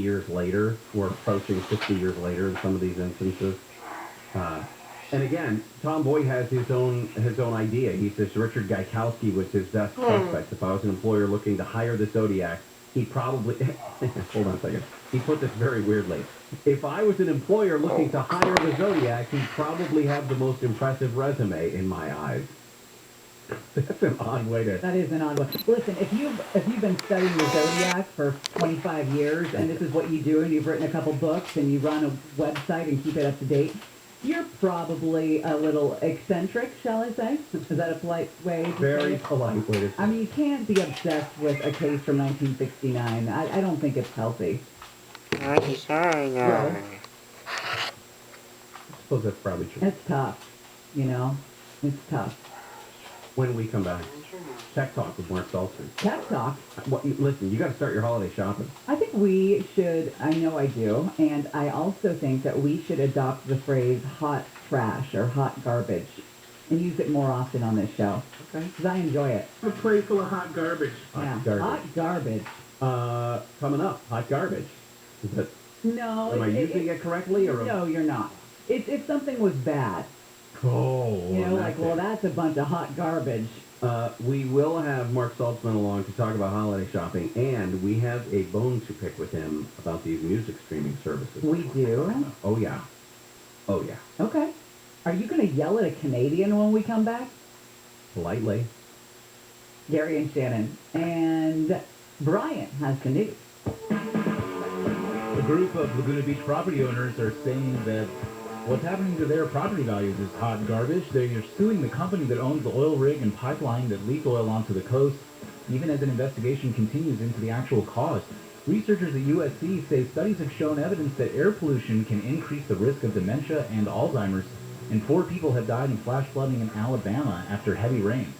years later. We're approaching 60 years later in some of these instances. And again, Tom Boyd has his own idea. He says Richard Gaikowski was his best prospect. If I was an employer looking to hire the Zodiac, he probably... Hold on a second. He put this very weirdly. If I was an employer looking to hire the Zodiac, he'd probably have the most impressive resume in my eyes. That's an odd way to... That is an odd way. Listen, if you've been studying the Zodiac for 25 years, and this is what you do, and you've written a couple books, and you run a website and keep it up to date, you're probably a little eccentric, shall I say? Is that a polite way to say it? Very polite way to say it. I mean, you can't be obsessed with a case from 1969. I don't think it's healthy. I suppose that's probably true. It's tough, you know? It's tough. When we come back, Tech Talk with Mark Saltzman. Tech Talk? Listen, you got to start your holiday shopping. I think we should, I know I do, and I also think that we should adopt the phrase hot trash or hot garbage and use it more often on this show. Okay. Because I enjoy it. A plate full of hot garbage. Hot garbage. Hot garbage. Coming up, hot garbage. Is that, No. am I using it correctly? Or No, you're not. If something was bad, oh, you know, like, well, that's a bunch of hot garbage. We will have Mark Saltzman along to talk about holiday shopping, and we have a bone to pick with him about these music streaming services. We do? Oh, yeah. Oh, yeah. Okay. Are you going to yell at a Canadian when we come back? Politely. Gary and Shannon. And Brian has the news. A group of Laguna Beach property owners are saying that what's happening to their property values is hot garbage. They are suing the company that owns the oil rig and pipeline that leaked oil onto the coast, even as an investigation continues into the actual cause. Researchers at USC say studies have shown evidence that air pollution can increase the risk of dementia and Alzheimer's, and 4 people have died in flash flooding in Alabama after heavy rains.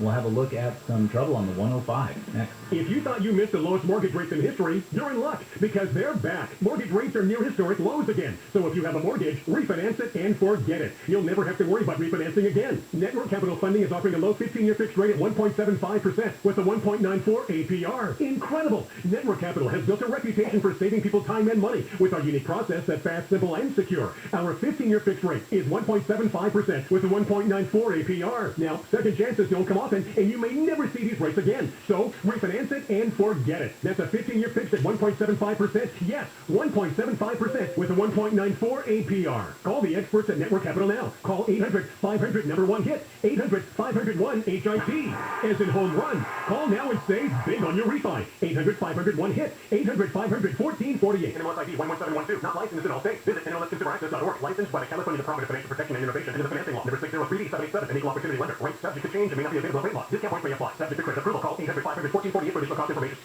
We'll have a look at some trouble on the 105 next. If you thought you missed the lowest mortgage rates in history, you're in luck, because they're back. Mortgage rates are near historic lows again. So if you have a mortgage, refinance it and forget it. You'll never have to worry about refinancing again. Network Capital Funding is offering a low 15-year fixed rate at 1.75% with a 1.94 APR. Incredible! Network Capital has built a reputation for saving people time and money with our unique process that's fast, simple, and secure. Our 15-year fixed rate is 1.75% with a 1.94 APR. Now, second chances don't come often, and you may never see these rates again. So refinance it and forget it. That's a 15-year fixed at 1.75%. Yes, 1.75% with a 1.94 APR. Call the experts at Network Capital now. Call 800-500-1-HIT. 800-500-1-HIT. As in home run. Call now and save big on your refi. 800-500-1-HIT. 800-500-1448. NMLS ID 11712. Not licensed in all states. Visit NMLSConsumerAccess.org. Licensed by the California Department of Financial Protection and Innovation and the Financing Law. Number 603D787. An equal opportunity lender. Rates subject to change and may not be available at rate law. Discount points may apply. Subject to credit approval. Call 800-500-1448 for additional cost information.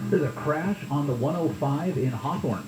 There's a crash on the 105 in Hawthorne.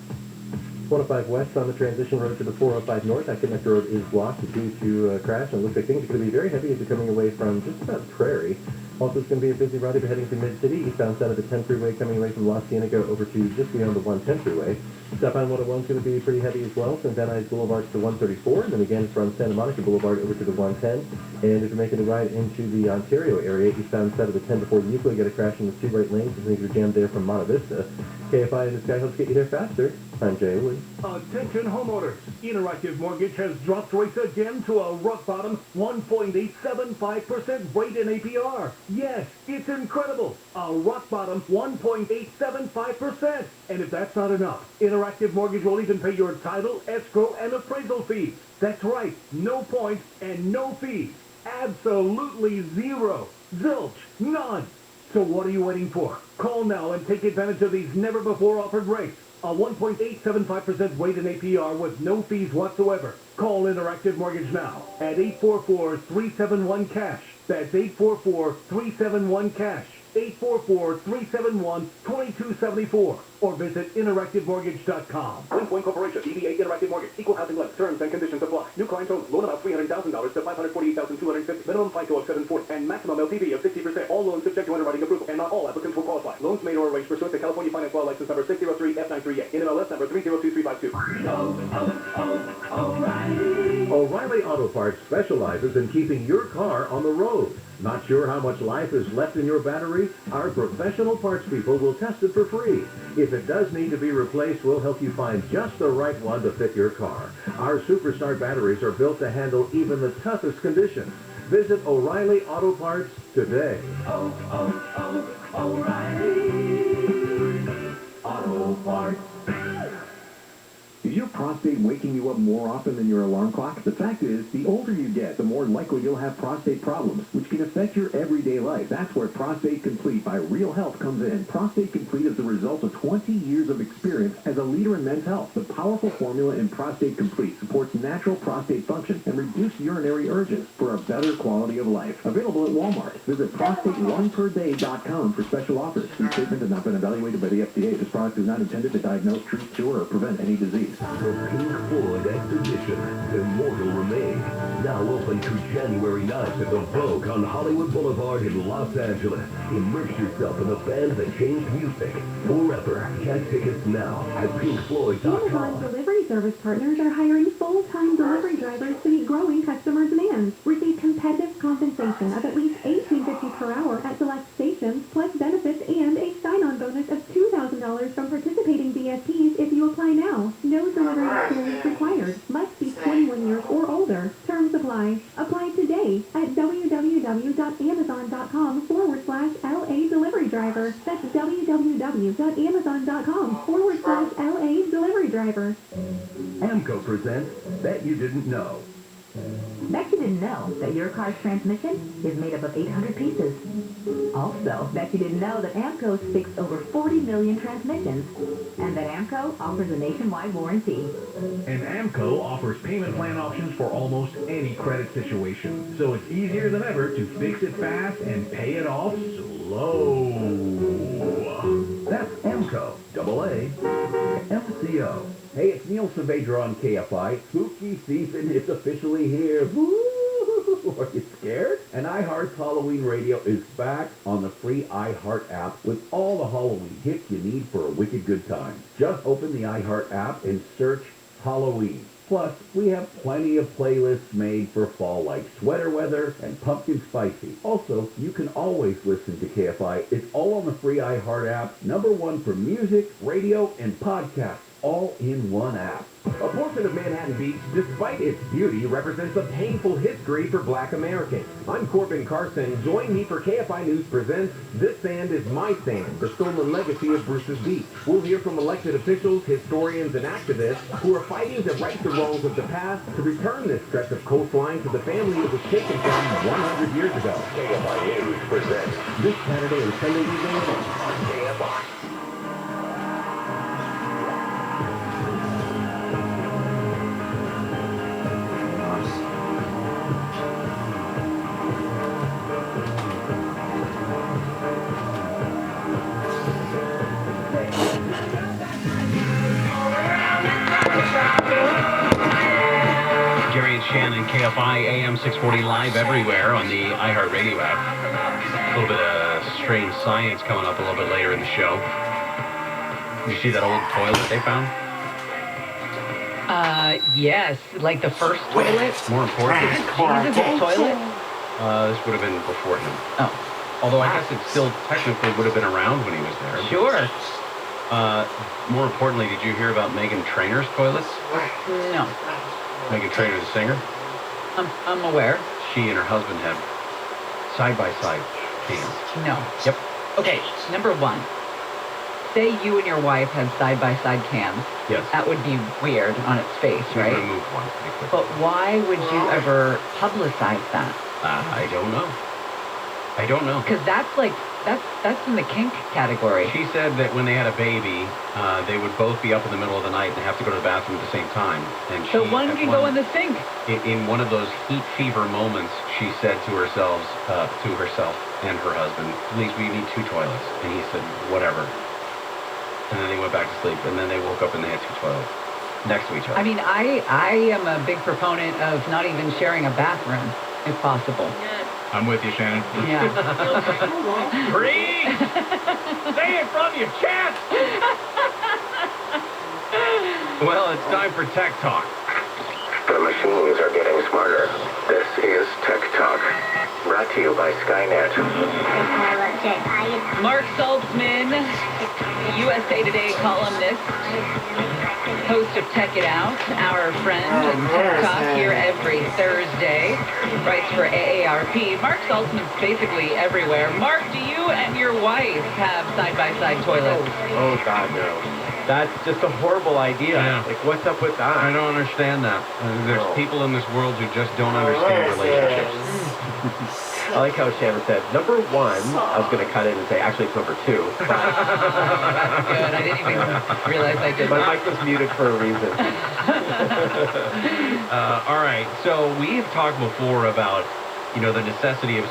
105 west on the transition road to the 405 north. That connector road is blocked due to a crash, and it looks like things are going to be very heavy as you're coming away from just about Prairie. Also, it's going to be a busy ride if you're heading to Mid-City, eastbound side of the 10 freeway, coming away from La Cienega over to just beyond the 110 freeway. Southbound 101 is going to be pretty heavy as well, from Van Nuys Boulevard to the 134, and then again from Santa Monica Boulevard over to the 110. And if you're making a ride into the Ontario area, eastbound side of the 10 before Yucca, get a crash in the 2 right lanes, and things are jammed there from Monte Vista. KFI in the Sky helps get you there faster. I'm Jay Wood. Attention homeowners. Interactive Mortgage has dropped rates again to a rock bottom 1.875% rate in APR. Yes, it's incredible. A rock bottom 1.875%. And if that's not enough, Interactive Mortgage will even pay your title, escrow, and appraisal fees. That's right. No points and no fees. Absolutely zero. Zilch. None. So what are you waiting for? Call now and take advantage of these never-before-offered rates. A 1.875% rate in APR with no fees whatsoever. Call Interactive Mortgage now at 844-371-CASH. That's 844-371-CASH. 844-371-2274. Or visit interactivemortgage.com. Link Corporation, DBA Interactive Mortgage, Equal Housing Lender. Terms and conditions apply. New client loan amount $300,000 to $548,250. Minimum FICO of 740 and maximum LTV of 60%. All loans subject to underwriting approval, and not all applicants will qualify. Loans made or arranged pursuant to California Finance Law License Number 603F938. NMLS Number 302352. O'Reilly Auto Parts specializes in keeping your car on the road. Not sure how much life is left in your battery? Our professional parts people will test it for free. If it does need to be replaced, we'll help you find just the right one to fit your car. Our Superstar batteries are built to handle even the toughest conditions. Visit O'Reilly Auto Parts today. O'Reilly Auto Parts. Is your prostate waking you up more often than your alarm clock? The fact is, the older you get, the more likely you'll have prostate problems, which can affect your everyday life. That's where Prostate Complete by Real Health comes in. Prostate Complete is the result of 20 years of experience as a leader in men's health. The powerful formula in Prostate Complete supports natural prostate function and reduced urinary urges for a better quality of life. Available at Walmart. Visit prostateoneperday.com for special offers. These statements have not been evaluated by the FDA. This product is not intended to diagnose, treat, cure, or prevent any disease. The Pink Floyd exhibition, Immortal Remains, now open through January 9th at the Vogue on Hollywood Boulevard in Los Angeles. Immerse yourself in the band that changed music forever. Get tickets now at pinkfloyd.com. Amazon delivery service partners are hiring full-time delivery drivers to meet growing customer demands. Receive competitive compensation of at least $18.50 per hour at select stations, plus benefits and a sign-on bonus of $2,000 from participating DSPs if you apply now. No delivery experience required. Must be 21 years or older. Terms apply. Apply today at www.amazon.com/LA delivery driver. That's www.amazon.com/LA delivery driver. AMCO presents Bet You Didn't Know. Bet you didn't know that your car's transmission is made up of 800 pieces. Also, bet you didn't know that AMCO's fixed over 40 million transmissions, and that AMCO offers a nationwide warranty. And AMCO offers payment plan options for almost any credit situation. So it's easier than ever to fix it fast and pay it off slow. That's AMCO, AA, MCO. Hey, it's Neil Saavedra on KFI. Spooky season is officially here. Woo! Are you scared? And iHeart's Halloween Radio is back on the free iHeart app with all the Halloween hits you need for a wicked good time. Just open the iHeart app and search Halloween. Plus, we have plenty of playlists made for fall like sweater weather and pumpkin spicy. Also, you can always listen to KFI. It's all on the free iHeart app. #1 for music, radio, and podcasts. All in one app. A portion of Manhattan Beach, despite its beauty, represents a painful history for Black Americans. I'm Corbin Carson. Join me for KFI News presents This Sand is My Sand, the stolen legacy of Bruce's Beach. We'll hear from elected officials, historians, and activists who are fighting to right the wrongs of the past to return this stretch of coastline to the family it was taken from 100 years ago. KFI News presents This Saturday and Sunday evening on KFI. Shannon, KFI AM 640 live everywhere on the iHeartRadio app. A little bit of strange science coming up a little bit later in the show. You see that old toilet they found? Yes, like the first toilet. More important, Jesus' toilet. this would have been before him. Oh. Although I guess it still technically would have been around when he was there. Sure. More importantly, did you hear about Meghan Trainor's toilets? No. Meghan Trainor, the singer? I'm aware. She and her husband have side-by-side cans. No. Yep. Okay, number one. Say you and your wife had side-by-side cans. Yes. That would be weird on its face, right? I'm going to move one pretty quick. But why would you ever publicize that? I don't know. I don't know. Because that's like, that's in the kink category. She said that when they had a baby, they would both be up in the middle of the night and have to go to the bathroom at the same time. And so one can go in the sink. In one of those heat fever moments, she said to herself and her husband, "Please, we need 2 toilets." And he said, "Whatever." And then they went back to sleep, and then they woke up and they had 2 toilets next to each other. I mean, I am a big proponent of not even sharing a bathroom, if possible. I'm with you, Shannon. Yeah. Breathe! Say it from your chest! Well, it's time for Tech Talk. machines are getting smarter. This is Tech Talk, brought to you by Skynet. Mark Saltzman, USA Today columnist, host of Tech It Out, our friend, and Tech Talk here every Thursday, writes for AARP. Mark Saltzman's basically everywhere. Mark, do you and your wife have side-by-side toilets? Oh, God, no. That's just a horrible idea. Yeah. Like, what's up with that? I don't understand that. There's people in this world who just don't understand relationships. I like how Shannon said, number one, I was going to cut in and say, actually, it's number two. Good. I didn't even realize I did My not. mic was muted for a reason. All right, so we've talked before about, the necessity of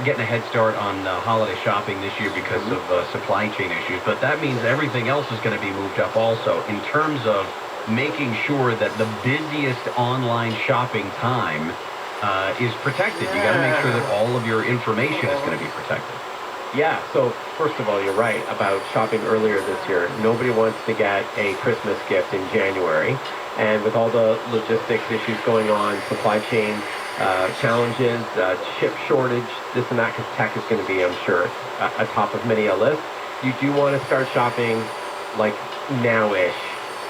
getting a head start on holiday shopping this year because of supply chain issues. But that means everything else is going to be moved up also in terms of making sure that the busiest online shopping time is protected. You got to make sure that all of your information is going to be protected. Yeah, so first of all, you're right about shopping earlier this year. Nobody wants to get a Christmas gift in January. And with all the logistics issues going on, supply chain challenges, chip shortage, this and that, because tech is going to be, I'm sure, atop of many a list. You do want to start shopping like now-ish.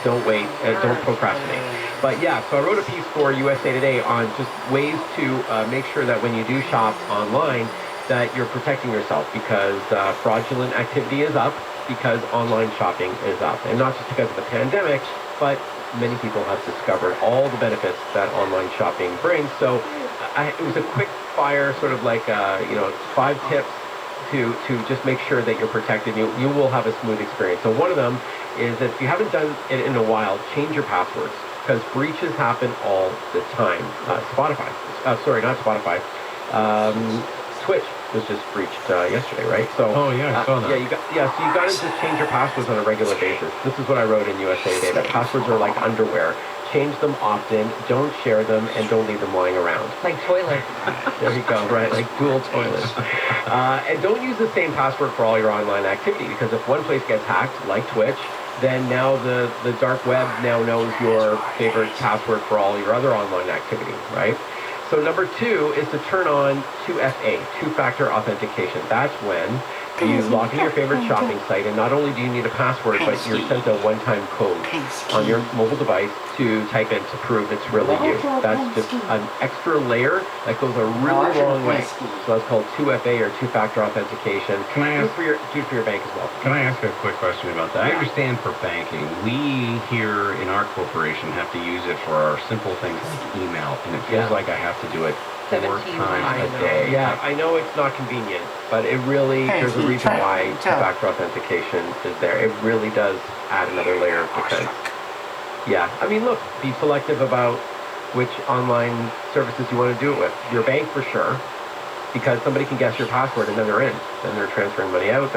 Don't wait. Don't procrastinate. But yeah, so I wrote a piece for USA Today on just ways to make sure that when you do shop online, that you're protecting yourself, because fraudulent activity is up, because online shopping is up. And not just because of the pandemic, but many people have discovered all the benefits that online shopping brings. So it was a quick fire, sort of like, 5 tips to just make sure that you're protected. You will have a smooth experience. So one of them is that if you haven't done it in a while, change your passwords, because breaches happen all the time. Twitch was just breached yesterday, right? So Oh, yeah, I saw that. So you got to just change your passwords on a regular basis. This is what I wrote in USA Today, that passwords are like underwear. Change them often, don't share them, and don't leave them lying around. Like toilets. There you go, right? Like dual toilets. And don't use the same password for all your online activity, because if one place gets hacked, like Twitch, then now the dark web now knows your favorite password for all your other online activity, right? So number 2 is to turn on 2FA, two-factor authentication. That's when you log into your favorite shopping site, and not only do you need a password, but you're sent a one-time code on your mobile device to type in to prove it's really you. That's just an extra layer that goes a really long way. So that's called 2FA, or two-factor authentication. Can I ask do it for your bank as well? Can I ask a quick question about that? I understand for banking. We here in our corporation have to use it for our simple things like email, and it feels like I have to do it 4 times a day. Yeah, I know it's not convenient, but it really, there's a reason why two-factor authentication is there. It really does add another layer of defense. Yeah, I mean, look, be selective about which online services you want to do it with. Your bank, for sure, because somebody can guess your password and then they're in. Then they're transferring money out,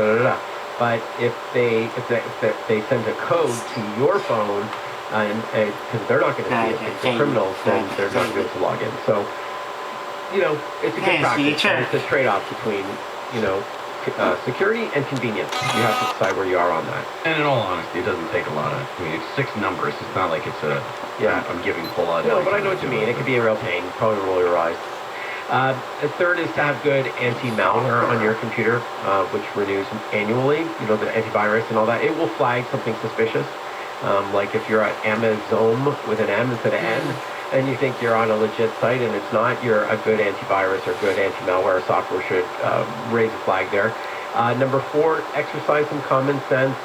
But if they send a code to your phone, because they're not going to see it, it's the criminals, then they're not going to be able to log in. So, it's a good practice. It's a trade-off between, security and convenience. You have to decide where you are on that. And in all honesty, it doesn't take a lot of, it's 6 numbers. It's not like it's I'm giving full out. No, but I know what you mean. It could be a real pain. Probably roll your eyes. The third is to have good anti-malware on your computer, which renews annually, the antivirus and all that. It will flag something suspicious. Like if you're at Amazon with an M instead of N, and you think you're on a legit site and it's not, a good antivirus or good anti-malware software should raise a flag there. Number 4, exercise some common sense,